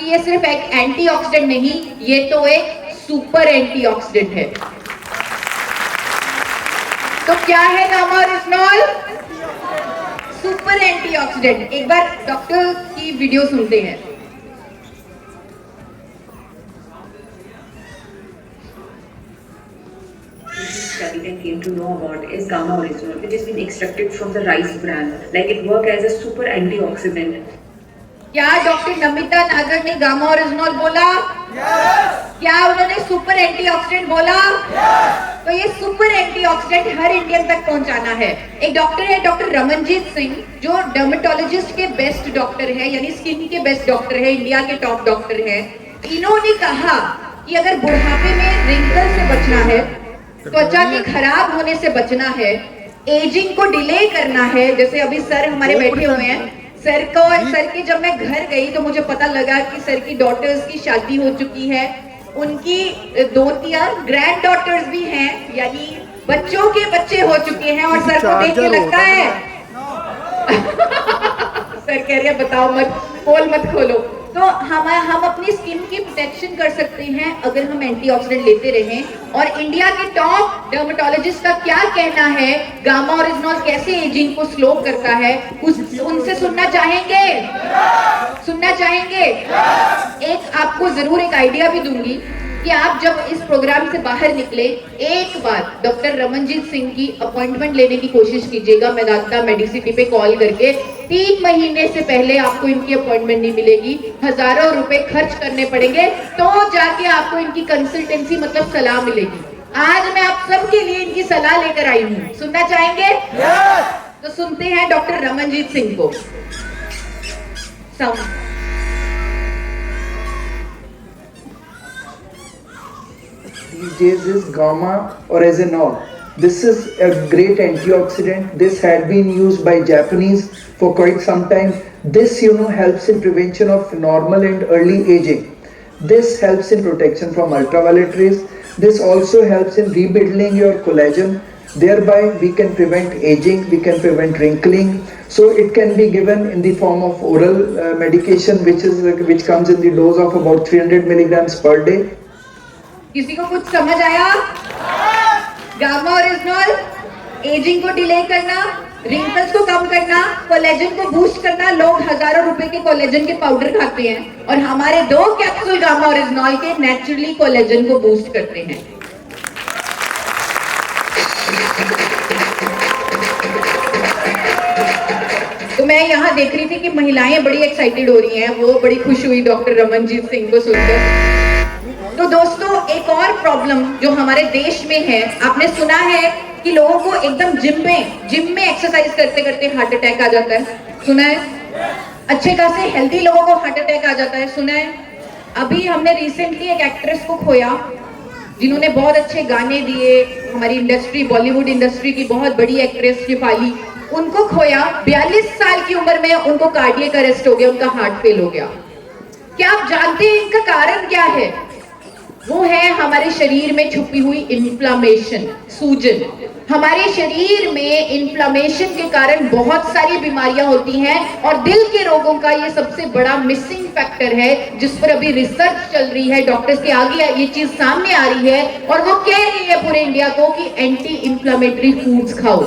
कि ये सिर्फ एक एंटीऑक्सीडेंट नहीं, ये तो एक सुपर एंटीऑक्सीडेंट है। तो क्या है गामा ओरिजिनॉल? Super antioxidant. एक बार डॉक्टर की वीडियो सुनते हैं। Studied and came to know about is gamma oryzanol, which has been extracted from the rice bran. Like it works as a super antioxidant. क्या doctor Namita नागर ने gamma oryzanol बोला? क्या उन्होंने सुपर एंटीऑक्सीडेंट बोला? तो ये सुपर एंटीऑक्सीडेंट हर Indian तक पहुंचाना है। एक डॉक्टर है डॉक्टर रमनजीत सिंह, जो डर्मेटोलॉजिस्ट के बेस्ट डॉक्टर है, यानी स्किन के बेस्ट डॉक्टर है, इंडिया के टॉप डॉक्टर है। इन्होंने कहा कि अगर बुढ़ापे में रिंकल से बचना है, त्वचा के खराब होने से बचना है, एजिंग को डिले करना है, जैसे अभी सर हमारे बैठे हुए हैं, सर के जब मैं घर गई तो मुझे पता लगा कि सर की डॉटर्स की शादी हो चुकी है, उनकी 2-3 ग्रैंड डॉटर्स भी हैं, यानी बच्चों के बच्चे हो चुके हैं, और सर को देख के लगता है सर कह रहे हैं बताओ मत, पोल मत खोलो। तो हम अपनी स्किन की प्रोटेक्शन कर सकते हैं अगर हम एंटीऑक्सीडेंट लेते रहें। और इंडिया के टॉप डर्मेटोलॉजिस्ट का क्या कहना है, गामा ओरिजिनॉल कैसे एजिंग को स्लो करता है, उनसे सुनना चाहेंगे? सुनना चाहेंगे? एक आपको जरूर एक आइडिया भी दूंगी कि आप जब इस प्रोग्राम से बाहर निकले, एक बार डॉक्टर रमनजीत सिंह की अपॉइंटमेंट लेने की कोशिश कीजिएगा। मेदांता मेडिसिटी पे कॉल करके 3 महीने से पहले आपको इनकी अपॉइंटमेंट नहीं मिलेगी, हजारों रुपए खर्च करने पड़ेंगे, तो जाके आपको इनकी कंसल्टेंसी मतलब सलाह मिलेगी। आज मैं आप सबके लिए इनकी सलाह लेकर आई हूँ। सुनना चाहेंगे? तो सुनते हैं डॉक्टर रमनजीत सिंह को। These days is gamma oryzanol. This is a great antioxidant. This had been used by Japanese for quite some time. This helps in prevention of normal and early aging. This helps in protection from ultraviolet rays. This also helps in rebuilding your collagen. Thereby we can prevent aging, we can prevent wrinkling. So it can be given in the form of oral medication which comes in the dose of about 300 milligrams per day. किसी को कुछ समझ आया? Gamma oryzanol ageing को delay करना, wrinkles को कम करना, collagen को बूस्ट करना। लोग हजारों रुपए के कोलेजन के पाउडर खाते हैं, और हमारे 2 कैप्सूल गामा ओरिजिनॉल के नेचुरली कोलेजन को बूस्ट करते हैं। तो मैं यहाँ देख रही थी कि महिलाएं बड़ी एक्साइटेड हो रही हैं, वो बड़ी खुश हुई डॉक्टर रमनजीत सिंह को सुनकर। तो दोस्तों, एक और प्रॉब्लम जो हमारे देश में है, आपने सुना है कि लोगों को एकदम जिम में एक्सरसाइज करते करते हार्ट अटैक आ जाता है, सुना है? अच्छे खासे हेल्दी लोगों को हार्ट अटैक आ जाता है, सुना है? अभी हमने रिसेंटली एक एक्ट्रेस को खोया जिन्होंने बहुत अच्छे गाने दिए, हमारी इंडस्ट्री, बॉलीवुड इंडस्ट्री की बहुत बड़ी एक्ट्रेस शेफाली, उनको खोया। 42 साल की उम्र में उनको कार्डियक अरेस्ट हो गया, उनका हार्ट फेल हो गया। क्या आप जानते हैं इनका कारण क्या है? वो है हमारे शरीर में छुपी हुई इन्फ्लामेशन, सूजन। हमारे शरीर में इन्फ्लामेशन के कारण बहुत सारी बीमारियां होती हैं, और दिल के रोगों का ये सबसे बड़ा मिसिंग फैक्टर है, जिस पर अभी रिसर्च चल रही है, डॉक्टर्स के आगे ये चीज सामने आ रही है, और वो कह रही है पूरे इंडिया को कि एंटी इन्फ्लामेटरी फूड्स खाओ।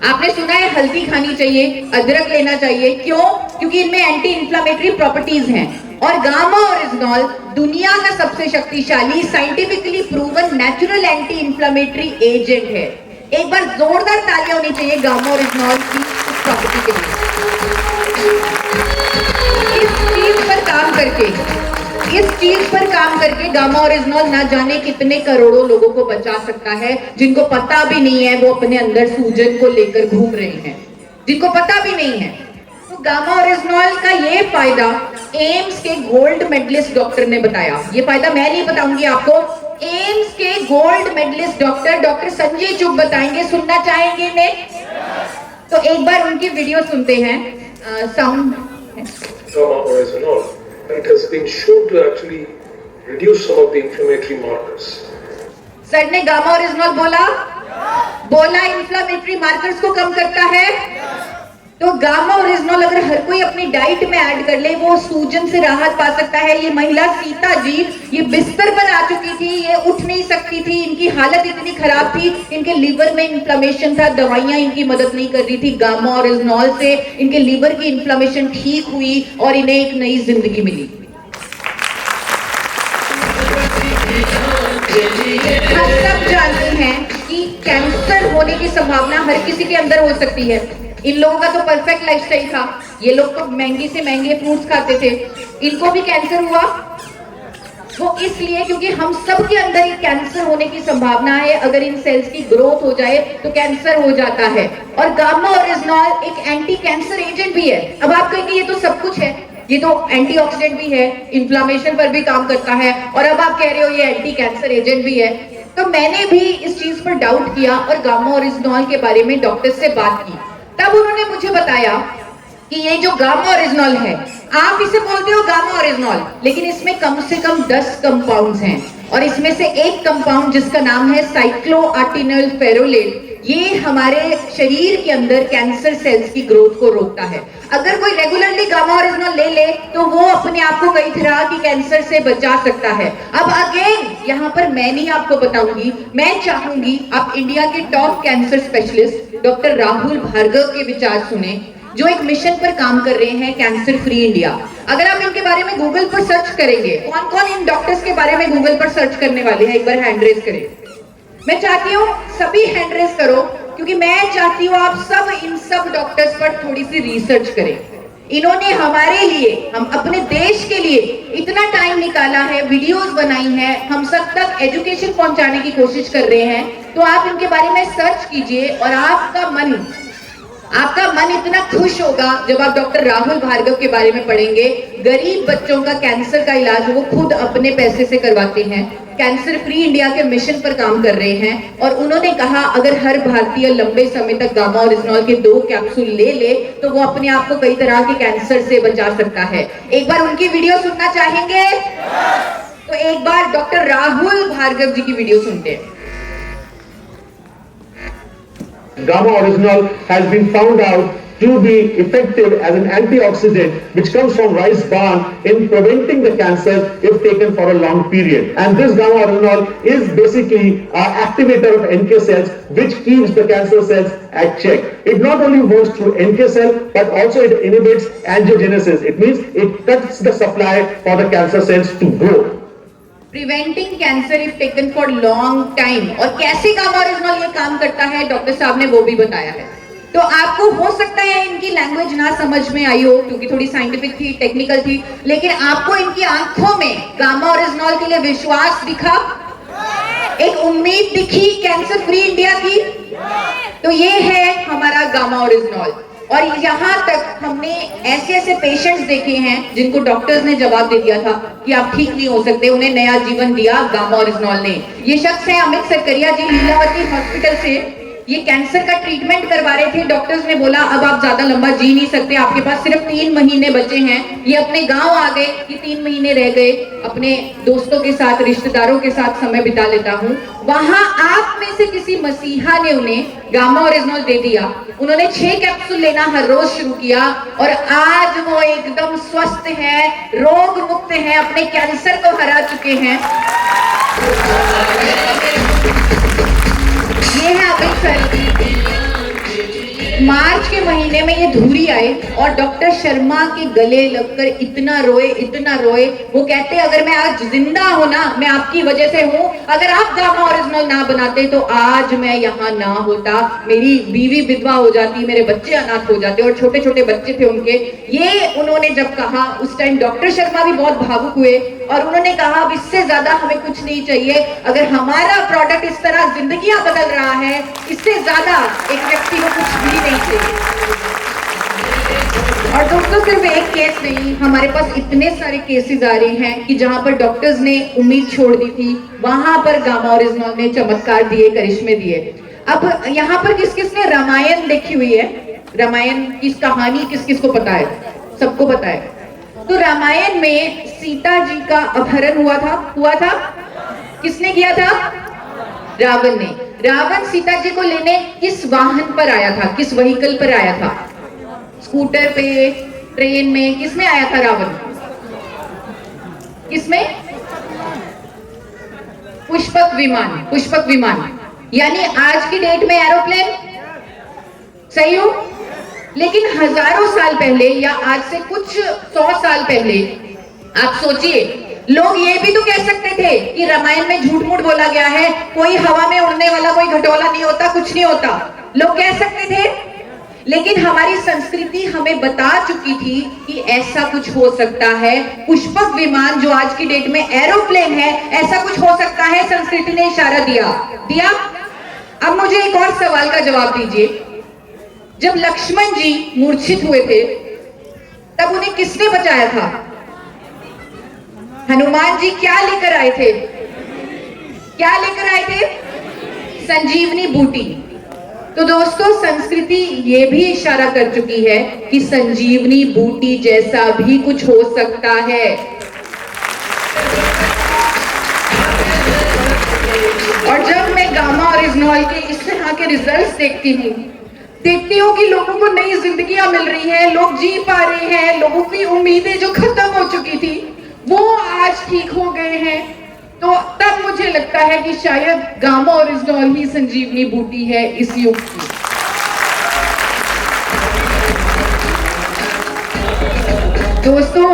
आपने सुना है हल्दी खानी चाहिए, अदरक लेना चाहिए, क्यों? क्योंकि इनमें एंटी इन्फ्लामेटरी प्रॉपर्टीज हैं। और गामा ओरिजिनॉल दुनिया का सबसे शक्तिशाली, scientifically proven natural anti inflammatory agent है। एक बार जोरदार तालियां होनी चाहिए गामा ओरिजिनॉल की इस प्रॉपर्टी के लिए। इस चीज पर काम करके गामा ओरिजिनॉल ना जाने कितने करोड़ों लोगों को बचा सकता है, जिनको पता भी नहीं है वो अपने अंदर सूजन को लेकर घूम रहे हैं, जिनको पता भी नहीं है। तो गामा ओरिजिनॉल का ये फायदा एम्स के गोल्ड मेडलिस्ट डॉक्टर ने बताया। ये फायदा मैं नहीं बताऊंगी आपको, एम्स के गोल्ड मेडलिस्ट डॉक्टर संजय चुग बताएंगे। सुनना चाहेंगे इन्हें? तो एक बार उनकी वीडियो सुनते हैं। Sound. Gamma oryzanol, it has been shown to actually reduce some of the inflammatory markers. Sir ने गामा ओरिजिनॉल बोला इन्फ्लामेटरी मार्कर्स को कम करता है। तो गामा ओरिजिनल अगर हर कोई अपनी डाइट में ऐड कर ले, वो सूजन से राहत पा सकता है। ये महिला सीता जी, ये बिस्तर पर आ चुकी थी, ये उठ नहीं सकती थी, इनकी हालत इतनी खराब थी, इनके लीवर में इन्फ्लेमेशन था, दवाइयां इनकी मदद नहीं कर रही थी। गामा ओरिजिनल से इनके लीवर की इन्फ्लेमेशन ठीक हुई और इन्हें एक नई जिंदगी मिली। हम सब जानते हैं कि कैंसर होने की संभावना हर किसी के अंदर हो सकती है। इन लोगों का तो परफेक्ट लाइफस्टाइल था, ये लोग तो महंगे से महंगे फ्रूट्स खाते थे, इनको भी कैंसर हुआ। वो इसलिए क्योंकि हम सब के अंदर ये कैंसर होने की संभावना है। अगर इन सेल्स की ग्रोथ हो जाए तो कैंसर हो जाता है। और गामा ओरिजिनल एक एंटी कैंसर एजेंट भी है। अब आप कहेंगे ये तो सब कुछ है, ये तो एंटीऑक्सीडेंट भी है, इन्फ्लेमेशन पर भी काम करता है, और अब आप कह रहे हो ये एंटी कैंसर एजेंट भी है। तो मैंने भी इस चीज पर डाउट किया और गामा ओरिजिनल के बारे में डॉक्टर से बात की। तब उन्होंने मुझे बताया कि ये जो गामा ओरिजिनल है, आप इसे बोलते हो गामा ओरिजिनल, लेकिन इसमें कम से कम 10 कंपाउंड्स हैं, और इसमें से एक कंपाउंड जिसका नाम है साइक्लोआर्टिनिल फेरोलेट, ये हमारे शरीर के अंदर कैंसर सेल्स की ग्रोथ को रोकता है। अगर कोई रेगुलरली गामा ओरिजिनल ले ले तो वो अपने आप को कई तरह की कैंसर से बचा सकता है। अब अगेन यहाँ पर मैं नहीं आपको बताऊंगी, मैं चाहूंगी आप इंडिया के top cancer specialist doctor Rahul Bhargava के विचार सुने, जो एक मिशन पर काम कर रहे हैं, कैंसर फ्री इंडिया। अगर आप इनके बारे में गूगल पर सर्च करेंगे, कौन कौन इन डॉक्टर्स के बारे में गूगल पर सर्च करने वाले हैं, एक बार हैंड रेज करें। मैं चाहती हूँ सभी हैंड रेज करो, क्योंकि मैं चाहती हूँ आप सब इन सब डॉक्टर्स पर थोड़ी सी रिसर्च करें। इन्होंने हमारे लिए, हम अपने देश के लिए इतना टाइम निकाला है, वीडियोस बनाई हैं, हम सब तक एजुकेशन पहुंचाने की कोशिश कर रहे हैं। तो आप इनके बारे में सर्च कीजिए और आपका मन इतना खुश होगा जब आप डॉक्टर राहुल भार्गव के बारे में पढ़ेंगे। गरीब बच्चों का कैंसर का इलाज वो खुद अपने पैसे से करवाते हैं, कैंसर फ्री इंडिया के मिशन पर काम कर रहे हैं। और उन्होंने कहा अगर हर भारतीय लंबे समय तक गामा ओरिजिनल के 2 कैप्सूल ले ले तो वो अपने आप को कई तरह के कैंसर से बचा सकता है। एक बार उनकी वीडियो सुनना चाहेंगे? तो एक बार डॉक्टर राहुल भार्गव जी की वीडियो सुनते हैं। Gamma Original has been found out to be effective as an antioxidant which comes from rice bran in preventing the cancer if taken for a long period. And this Gamma Original is basically an activator of NK cells which keeps the cancer cells at check. It not only works through NK cell but also it inhibits angiogenesis. It means it cuts the supply for the cancer cells to grow. Preventing cancer if taken for long time. और कैसे gamma original ये काम करता है doctor साहब ने वो भी बताया है। तो आपको हो सकता है इनकी लैंग्वेज ना समझ में आई हो क्योंकि थोड़ी साइंटिफिक थी, टेक्निकल थी, लेकिन आपको इनकी आंखों में गामा ओरिजिनल के लिए विश्वास दिखा, एक उम्मीद दिखी कैंसर फ्री इंडिया की। तो ये है हमारा गामा ओरिजिनल। और यहाँ तक हमने ऐसे ऐसे पेशेंट्स देखे हैं जिनको डॉक्टर्स ने जवाब दे दिया था कि आप ठीक नहीं हो सकते, उन्हें नया जीवन दिया गामा ओरिजिनल ने। ये शख्स है अमित सरकरिया जी, लीलावती हॉस्पिटल से। ये कैंसर का ट्रीटमेंट करवा रहे थे, डॉक्टर्स ने बोला अब आप ज्यादा लंबा जी नहीं सकते, आपके पास सिर्फ 3 महीने बचे हैं। ये अपने गांव आ गए, ये 3 महीने रह गए, अपने दोस्तों के साथ, रिश्तेदारों के साथ समय बिता लेता हूँ। वहां आप में से किसी मसीहा ने उन्हें गामा ओरिजिनल दे दिया, उन्होंने 6 कैप्सूल लेना हर रोज शुरू किया और आज वो एकदम स्वस्थ है, रोग मुक्त है, अपने कैंसर को हरा चुके हैं। ये है अमित सर। मार्च के महीने में ये धूरी आए और डॉक्टर शर्मा के गले लगकर इतना रोए। वो कहते अगर मैं आज जिंदा हूं ना, मैं आपकी वजह से हूं, अगर आप गामा ओरिजिनल ना बनाते तो आज मैं यहाँ ना होता, मेरी बीवी विधवा हो जाती, मेरे बच्चे अनाथ हो जाते, और छोटे छोटे बच्चे थे उनके। ये उन्होंने जब कहा उस टाइम डॉक्टर शर्मा भी बहुत भावुक हुए और उन्होंने कहा अब इससे ज्यादा हमें कुछ नहीं चाहिए, अगर हमारा प्रोडक्ट इस तरह जिंदगियां बदल रहा है, इससे ज्यादा एक व्यक्ति को कुछ भी नहीं चाहिए। और दोस्तों सिर्फ एक केस नहीं, हमारे पास इतने सारे केसेस आ रहे हैं कि जहां पर डॉक्टर्स ने उम्मीद छोड़ दी थी, वहां पर गामा ओरिजिनल ने चमत्कार दिए, करिश्मे दिए। अब यहाँ पर किस किस ने रामायण देखी हुई है? रामायण की कहानी किस किस को पता है? सबको पता है। तो रामायण में सीता जी का अपहरण हुआ था। किसने किया था? रावण ने। रावण सीता जी को लेने किस वाहन पर आया था, किस व्हीकल पर आया था? स्कूटर पे, ट्रेन में, किसमें आया था रावण? किसमें? पुष्पक विमान, पुष्पक विमान। यानी आज की डेट में एरोप्लेन सही हो, लेकिन हजारों साल पहले या आज से कुछ 100 साल पहले आप सोचिए, लोग ये भी तो कह सकते थे कि रामायण में झूठ मूठ बोला गया है, कोई हवा में उड़ने वाला कोई घटोला नहीं होता, कुछ नहीं होता, लोग कह सकते थे। लेकिन हमारी संस्कृति हमें बता चुकी थी कि ऐसा कुछ हो सकता है। पुष्पक विमान जो आज की डेट में एरोप्लेन है, ऐसा कुछ हो सकता है, संस्कृति ने इशारा दिया। अब मुझे एक और सवाल का जवाब दीजिए, जब लक्ष्मण जी मूर्छित हुए थे तब उन्हें किसने बचाया था? हनुमान जी क्या लेकर आए थे? क्या लेकर आए थे? संजीवनी बूटी। तो दोस्तों, संस्कृति ये भी इशारा कर चुकी है कि संजीवनी बूटी जैसा भी कुछ हो सकता है। और जब मैं गामा ओरिजिनॉल के इस तरह के रिजल्ट्स देखती हूँ कि लोगों को नई जिंदगियां मिल रही हैं, लोग जी पा रहे हैं, लोगों की उम्मीदें जो खत्म हो चुकी थी वो आज ठीक हो गए हैं, तो तब मुझे लगता है कि शायद गामा ओरिजिनॉल ही संजीवनी बूटी है इस युग की। दोस्तों,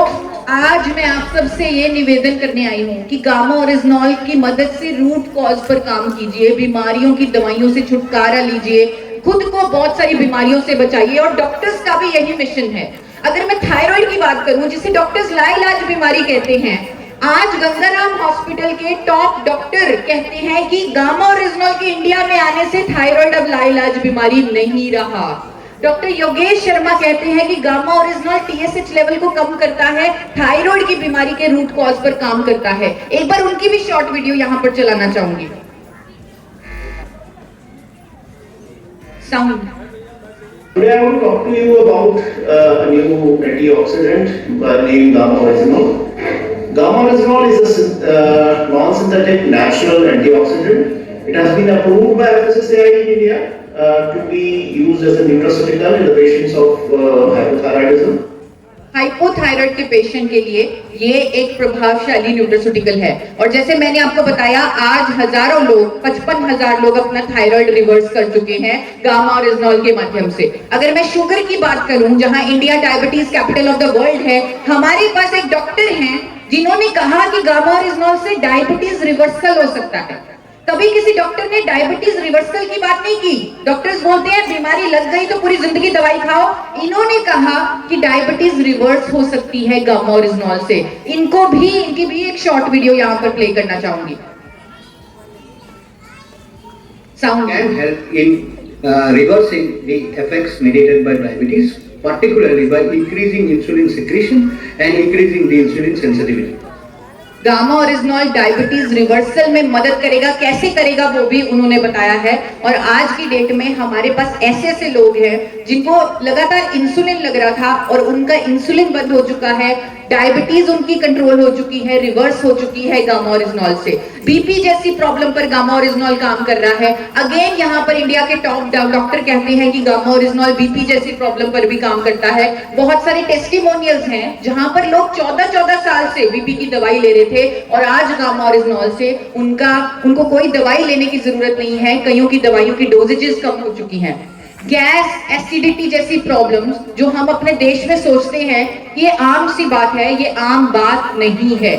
आज मैं आप सबसे ये निवेदन करने आई हूँ कि गामा ओरिजिनॉल की मदद से रूट कॉज पर काम कीजिए, बीमारियों की दवाइयों से छुटकारा लीजिए, खुद को बहुत सारी बीमारियों से बचाइए। और डॉक्टर्स का भी यही मिशन है। अगर मैं थायराइड की बात करूं, जिसे डॉक्टर्स लाइलाज बीमारी कहते हैं, आज गंगाराम हॉस्पिटल के टॉप डॉक्टर कहते हैं कि गामा ओरिजिनॉल के इंडिया में आने से थायराइड अब लाइलाज बीमारी नहीं रहा। डॉक्टर योगेश शर्मा कहते हैं कि गामा ओरिजिनॉल TSH लेवल को कम करता है, थायराइड की बीमारी के रूट कॉज पर काम करता है। एक बार उनकी भी शॉर्ट वीडियो यहां पर चलाना चाहूंगी। Sound. Today I want to talk to you about a new antioxidant named Gamma Oryzanol. Gamma Oryzanol is a non-synthetic natural antioxidant. It has been approved by FSSAI in India to be used as a nutraceutical in the patients of hypothyroidism. Hypothyroid के patient के लिए ये एक प्रभावशाली nutraceutical है। और जैसे मैंने आपको बताया, आज हजारों लोग, 55,000 लोग अपना थायराइड रिवर्स कर चुके हैं गामा ओरिजिनॉल के माध्यम से। अगर मैं शुगर की बात करूं, जहां India diabetes capital of the world है, हमारे पास एक डॉक्टर हैं जिन्होंने कहा कि गामा ओरिजिनॉल से डायबिटीज रिवर्सल हो सकता है। कभी किसी डॉक्टर ने डायबिटीज रिवर्सल की बात नहीं की। डॉक्टर्स बोलते हैं बीमारी लग गई तो पूरी जिंदगी दवाई खाओ। इन्होंने कहा कि डायबिटीज रिवर्स हो सकती है गामा ओरिजिनॉल से। इनकी भी एक शॉर्ट वीडियो यहाँ पर प्ले करना चाहूंगी। Sound. Can help in reversing the effects mediated by diabetes, particularly by increasing insulin secretion and increasing the insulin sensitivity. Gamma oryzanol diabetes reversal में मदद करेगा। कैसे करेगा वो भी उन्होंने बताया है। और आज की डेट में हमारे पास ऐसे लोग हैं जिनको लगातार इंसुलिन लग रहा था और उनका इंसुलिन बंद हो चुका है, डायबिटीज उनकी कंट्रोल हो चुकी है, रिवर्स हो चुकी है गामा ओरिजिनॉल से। बीपी जैसी प्रॉब्लम पर गामा ओरिजिनॉल काम कर रहा है। अगेन यहाँ पर इंडिया के टॉप डॉक्टर कहते हैं कि गामा ओरिजिनॉल बीपी जैसी प्रॉब्लम पर भी काम करता है। बहुत सारे टेस्टिमोनियल्स हैं जहां पर लोग 14 साल से बीपी की दवाई ले रहे थे और आज गामा ओरिजिनॉल से उनको कोई दवाई लेने की जरूरत नहीं है। कईयों की दवाइयों की डोजेजेस कम हो चुकी हैं। गैस, एसिडिटी जैसी प्रॉब्लम्स जो हम अपने देश में सोचते हैं ये आम सी बात है, ये आम बात नहीं है।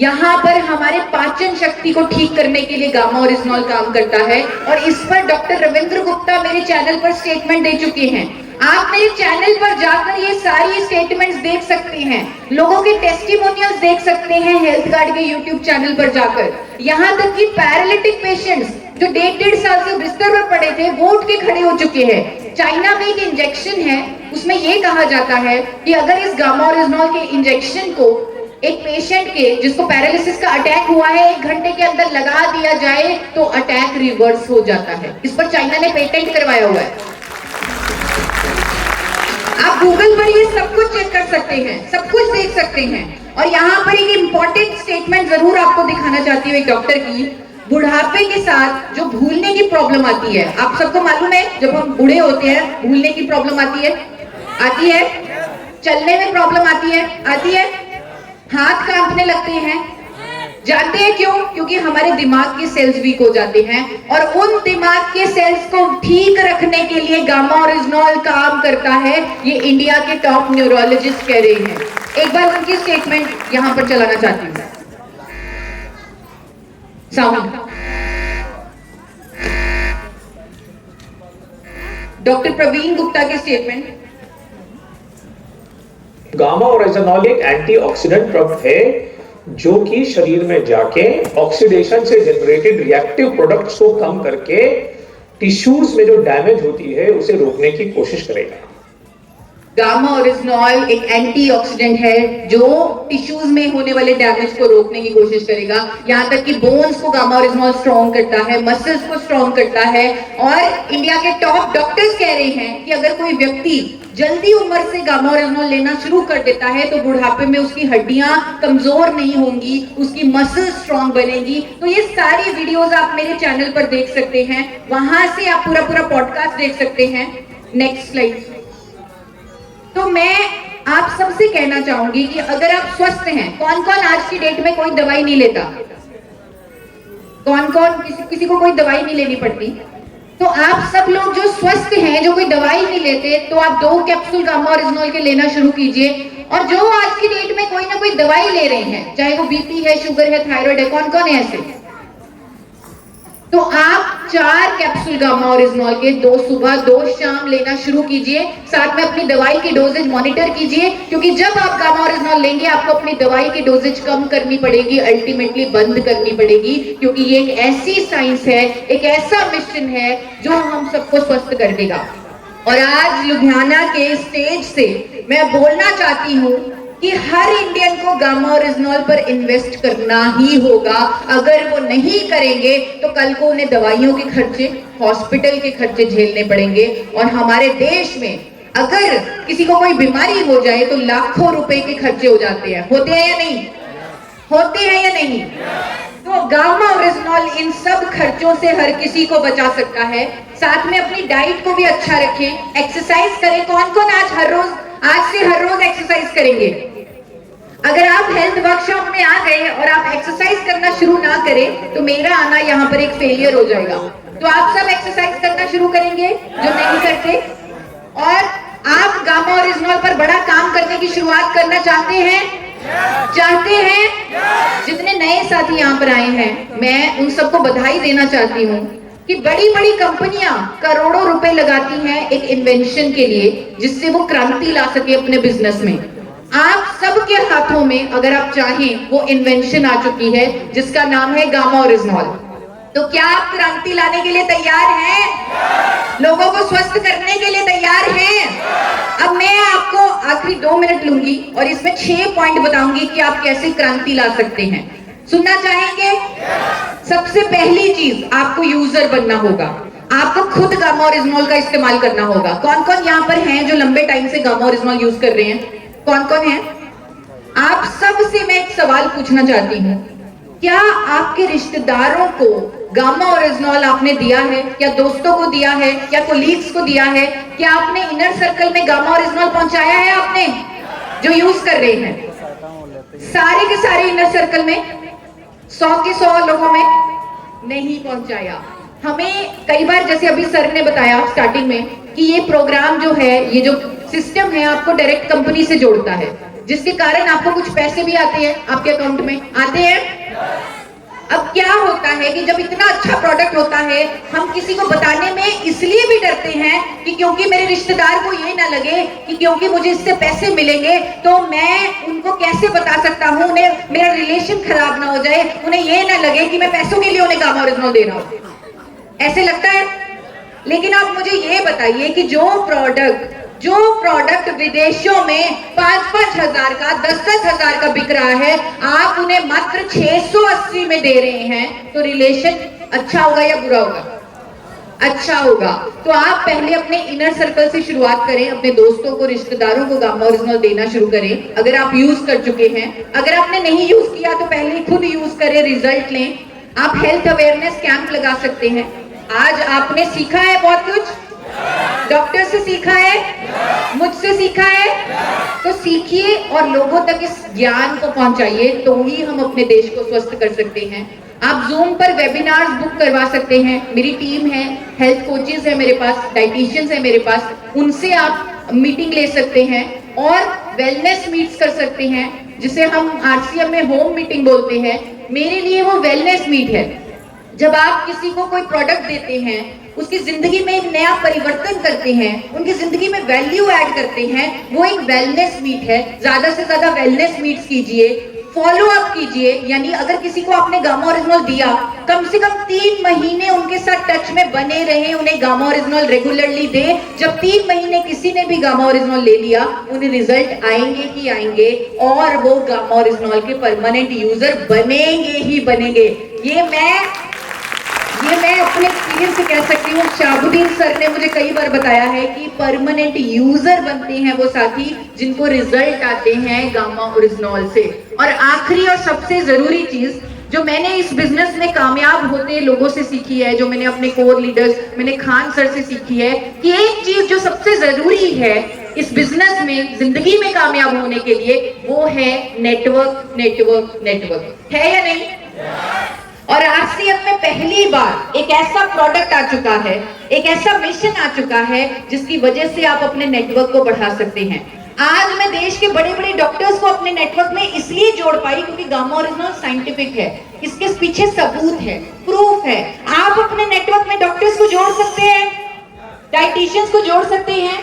यहाँ पर हमारे पाचन शक्ति को ठीक करने के लिए गामा ओरिजिनॉल काम करता है और इस पर डॉक्टर रविंद्र गुप्ता मेरे चैनल पर स्टेटमेंट दे चुके हैं। आप मेरे चैनल पर जाकर ये सारी स्टेटमेंट्स देख सकते हैं, लोगों के टेस्टिमोनियल्स देख सकते हैं हेल्थ गार्ड के यूट्यूब चैनल पर जाकर। यहाँ तक कि पैरालिटिक पेशेंट्स जो 1.5 साल से बिस्तर पर पड़े थे वो उठ के खड़े हो चुके हैं। चाइना में एक इंजेक्शन है, उसमें ये कहा जाता है कि अगर इस गामा ओरिजिनॉल के इंजेक्शन को एक पेशेंट के जिसको पैरालिसिस का अटैक हुआ है 1 घंटे के अंदर लगा दिया जाए तो अटैक रिवर्स हो जाता है। इस पर चाइना ने पेटेंट करवाया हुआ है। आप गूगल पर ये सब कुछ चेक कर सकते हैं, सब कुछ देख सकते हैं। और यहाँ पर एक इंपॉर्टेंट स्टेटमेंट जरूर आपको दिखाना चाहती हूँ एक डॉक्टर की। बुढ़ापे के साथ जो भूलने की प्रॉब्लम आती है, आप सबको मालूम है जब हम बूढ़े होते हैं भूलने की प्रॉब्लम आती है। आती है? चलने में प्रॉब्लम आती है? आती है? हाथ कांपने लगते हैं? जानते हैं क्यों? क्योंकि हमारे दिमाग के सेल्स वीक हो जाते हैं और उन दिमाग के सेल्स को ठीक रखने के लिए गामा ओरिजिनॉल काम करता है। ये इंडिया के टॉप न्यूरोलॉजिस्ट कह रहे हैं। एक बार उनकी स्टेटमेंट यहां पर चलाना चाहती हूं। साउंड। डॉक्टर प्रवीण गुप्ता की स्टेटमेंट। गामा ओरिजिनॉल एक एंटीऑक्सीडेंट ड्रग है जो कि शरीर में जाके ऑक्सीडेशन से जनरेटेड रिएक्टिव प्रोडक्ट्स को कम करके टिश्यूज में जो डैमेज होती है उसे रोकने की कोशिश करेगा। गामा ओरिजिनॉल एक एंटीऑक्सीडेंट है जो टिश्यूज में होने वाले डैमेज को रोकने की कोशिश करेगा। यहां तक कि बोन्स को गामा ओरिजिनॉल स्ट्रॉन्ग करता है, मसल्स को स्ट्रॉन्ग करता है। और इंडिया के टॉप डॉक्टर्स कह रहे हैं कि अगर कोई व्यक्ति जल्दी उम्र से गामा ओरिजिनॉल लेना शुरू कर देता है तो बुढ़ापे में उसकी हड्डियां कमजोर नहीं होंगी, उसकी मसल स्ट्रॉन्ग बनेगी। तो ये सारी वीडियोस आप मेरे चैनल पर देख सकते हैं, वहां से आप पूरा पॉडकास्ट देख सकते हैं। Next slide. तो मैं आप सबसे कहना चाहूंगी कि अगर आप स्वस्थ हैं, कौन कौन आज की डेट में कोई दवाई नहीं लेता? कौन कौन किसी को कोई दवाई नहीं लेनी पड़ती? तो आप सब लोग जो स्वस्थ हैं, जो कोई दवाई नहीं लेते, तो आप 2 कैप्सूल गामा ओरिजिनॉल के लेना शुरू कीजिए। और जो आज की डेट में कोई ना कोई दवाई ले रहे हैं, चाहे वो बीपी है, शुगर है, थायराइड है, कौन कौन है ऐसे, तो आप 4 कैप्सूल गामा ओरिजिनॉल के 2 सुबह 2 शाम लेना शुरू कीजिए। साथ में अपनी दवाई की डोजेज मॉनिटर कीजिए, क्योंकि जब आप गामा ओरिजिनॉल लेंगे आपको अपनी दवाई की डोजेज कम करनी पड़ेगी, अल्टीमेटली बंद करनी पड़ेगी, क्योंकि ये एक ऐसी साइंस है, एक ऐसा मिशन है जो हम सबको स्वस्थ कर देगा। और आज लुधियाना के स्टेज से मैं बोलना चाहती हूँ कि हर इंडियन को गामा ओरिजिनॉल पर इन्वेस्ट करना ही होगा। अगर वो नहीं करेंगे तो कल को उन्हें दवाइयों के खर्चे, हॉस्पिटल के खर्चे झेलने पड़ेंगे। और हमारे देश में अगर किसी को कोई बीमारी हो जाए तो लाखों रुपए के खर्चे हो जाते हैं। होते हैं या नहीं? होते हैं या नहीं? तो गामा ओरिजिनॉल इन सब खर्चों से हर किसी को बचा सकता है। साथ में अपनी डाइट को भी अच्छा रखें, एक्सरसाइज करें। कौन कौन आज से हर रोज एक्सरसाइज करेंगे? अगर आप हेल्थ वर्कशॉप में आ गए और आप एक्सरसाइज करना शुरू ना करें तो मेरा आना यहाँ पर एक फेलियर हो जाएगा। तो आप सब एक्सरसाइज करना शुरू करेंगे जो नहीं करते। और आप गामा ओरिजिनॉल पर बड़ा काम करने की शुरुआत करना चाहते हैं? चाहते हैं? जितने नए साथी यहाँ पर आए हैं, मैं उन सबको बधाई देना चाहती हूँ कि बड़ी बड़ी कंपनियां करोड़ों रुपए लगाती हैं एक इन्वेंशन के लिए, जिससे वो क्रांति ला सके अपने बिजनेस में। आप सबके हाथों में अगर आप चाहें वो इन्वेंशन आ चुकी है जिसका नाम है गामा ओरिजिनॉल। तो क्या आप क्रांति लाने के लिए तैयार हैं? लोगों को स्वस्थ करने के लिए तैयार हैं? अब मैं आपको आखिरी 2 मिनट लूंगी और इसमें 6 पॉइंट बताऊंगी कि आप कैसे क्रांति ला सकते हैं। सुनना चाहेंगे? सबसे पहली चीज, आपको यूजर बनना होगा। आपको खुद गामा ओरिजिनॉल का इस्तेमाल करना होगा। कौन कौन यहाँ पर हैं जो लंबे टाइम से गामा ओरिजिनॉल यूज कर रहे हैं? कौन कौन है? आप सब से मैं एक सवाल पूछना चाहती हूँ, क्या आपके रिश्तेदारों को गामा ओरिजिनॉल आपने दिया है? क्या दोस्तों को दिया है? क्या कोलीग्स को दिया है? क्या आपने इनर सर्कल में गामा ओरिजिनॉल पहुंचाया है आपने, जो यूज कर रहे हैं? सारे के सारे इनर सर्कल में 100 के 100 लोगों में नहीं पहुंचाया। हमें कई बार, जैसे अभी सर ने बताया स्टार्टिंग में, कि ये प्रोग्राम जो है, ये जो सिस्टम है, आपको डायरेक्ट कंपनी से जोड़ता है, जिसके कारण आपको कुछ पैसे भी आते हैं आपके अकाउंट में, आते हैं। अब क्या होता है कि जब इतना अच्छा प्रोडक्ट होता है, हम किसी को बताने में इसलिए भी डरते हैं कि क्योंकि मेरे रिश्तेदार को ये ना लगे कि क्योंकि मुझे इससे पैसे मिलेंगे तो मैं उनको कैसे बता सकता हूँ, उन्हें मेरा रिलेशन खराब ना हो जाए, उन्हें ये ना लगे कि मैं पैसों के लिए उन्हें गामा ओरिजिनॉल दे रहा हूँ, ऐसे लगता है। लेकिन आप मुझे ये बताइए कि जो प्रोडक्ट विदेशों में 5-5 हजार का, 10-10 हजार का बिक रहा है, आप उन्हें मात्र 680 में दे रहे हैं, तो रिलेशन अच्छा होगा या बुरा होगा? अच्छा होगा। तो आप पहले अपने इनर सर्कल से शुरुआत करें, अपने दोस्तों को, रिश्तेदारों को गामा ओरिजिनल देना शुरू करें। अगर आप यूज कर चुके हैं, अगर आपने नहीं यूज किया तो पहले खुद यूज करें, रिजल्ट लें। आप हेल्थ अवेयरनेस कैंप लगा सकते हैं। आज आपने सीखा है बहुत कुछ, डॉक्टर से सीखा है, मुझसे सीखा है, तो सीखिए और लोगों तक इस ज्ञान को पहुंचाइए, तो ही हम अपने देश को स्वस्थ कर सकते हैं। आप जूम पर वेबिनार्स बुक करवा सकते हैं, मेरी टीम है, हेल्थ कोचेस है मेरे पास, डाइटिशियंस है मेरे पास, उनसे आप मीटिंग ले सकते हैं और वेलनेस मीट्स कर सकते हैं, जिसे हम आरसीएम में होम मीटिंग बोलते हैं। मेरे लिए वो वेलनेस मीट है। जब आप किसी को कोई प्रोडक्ट देते हैं, उसकी जिंदगी में एक नया परिवर्तन करते हैं, उनकी जिंदगी में वैल्यू ऐड करते हैं, वो एक वेलनेस मीट है। ज्यादा से ज्यादा वेलनेस मीट्स कीजिए, फॉलो अप कीजिए। यानी अगर किसी को आपने गामा ओरिजिनल दिया, कम से कम 3 महीने उनके साथ टच में बने रहे, उन्हें गामा ओरिजिनल रेगुलरली दे। जब 3 महीने किसी ने भी गामा ओरिजिनल ले लिया, उन्हें रिजल्ट आएंगे ही आएंगे और वो गामा ओरिजिनल के परमानेंट यूजर बनेंगे ही बनेंगे। ये मैं अपने एक्सपीरियंस से कह सकती हूँ। शाहबुद्दीन सर ने मुझे कई बार बताया है कि परमानेंट यूजर बनते हैं वो साथी जिनको रिजल्ट आते हैं गामा ओरिजिनल से। और आखिरी और सबसे जरूरी चीज जो मैंने इस बिजनेस में कामयाब होते लोगों से सीखी है, जो मैंने अपने कोर लीडर्स, मैंने खान सर से सीखी है, कि एक चीज जो सबसे जरूरी है इस बिजनेस में, जिंदगी में कामयाब होने के लिए, वो है नेटवर्क, नेटवर्क, नेटवर्क। है या नहीं? और आरसीएफ में पहली बार एक ऐसा प्रोडक्ट आ चुका है, एक ऐसा मिशन आ चुका है जिसकी वजह से आप अपने नेटवर्क को बढ़ा सकते हैं। आज मैं देश के बड़े बड़े डॉक्टर्स को अपने नेटवर्क में इसलिए जोड़ पाई क्योंकि गामा ओरिजिनल साइंटिफिक है, इसके पीछे सबूत है, प्रूफ है। आप अपने नेटवर्क में डॉक्टर्स को जोड़ सकते हैं, डाइटिशियंस को जोड़ सकते हैं,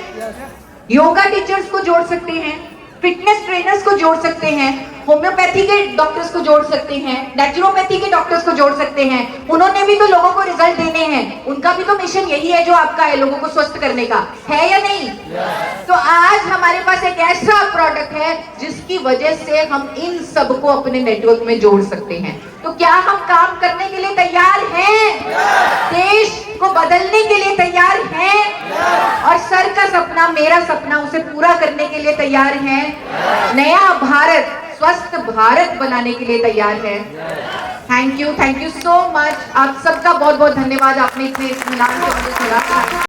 योगा टीचर्स को जोड़ सकते हैं, फिटनेस ट्रेनर्स को जोड़ सकते हैं, होम्योपैथी के डॉक्टर्स को जोड़ सकते हैं, नेचुरोपैथी के डॉक्टर्स को जोड़ सकते हैं। उन्होंने भी तो लोगों को रिजल्ट देने हैं, उनका भी तो मिशन यही है जो आपका है, लोगों को स्वस्थ करने का, है या नहीं? तो आज हमारे पास एक ऐसा प्रोडक्ट है जिसकी वजह से हम इन सबको अपने नेटवर्क में जोड़ सकते हैं। तो क्या हम काम करने के लिए तैयार हैं? देश को बदलने के लिए तैयार हैं? और सर का सपना, मेरा सपना, उसे पूरा करने के लिए तैयार हैं? नया भारत, स्वस्थ भारत बनाने के लिए तैयार है। Thank you so much. आप सबका बहुत बहुत धन्यवाद, आपने इतने इत्मीनान से मुझे सुना।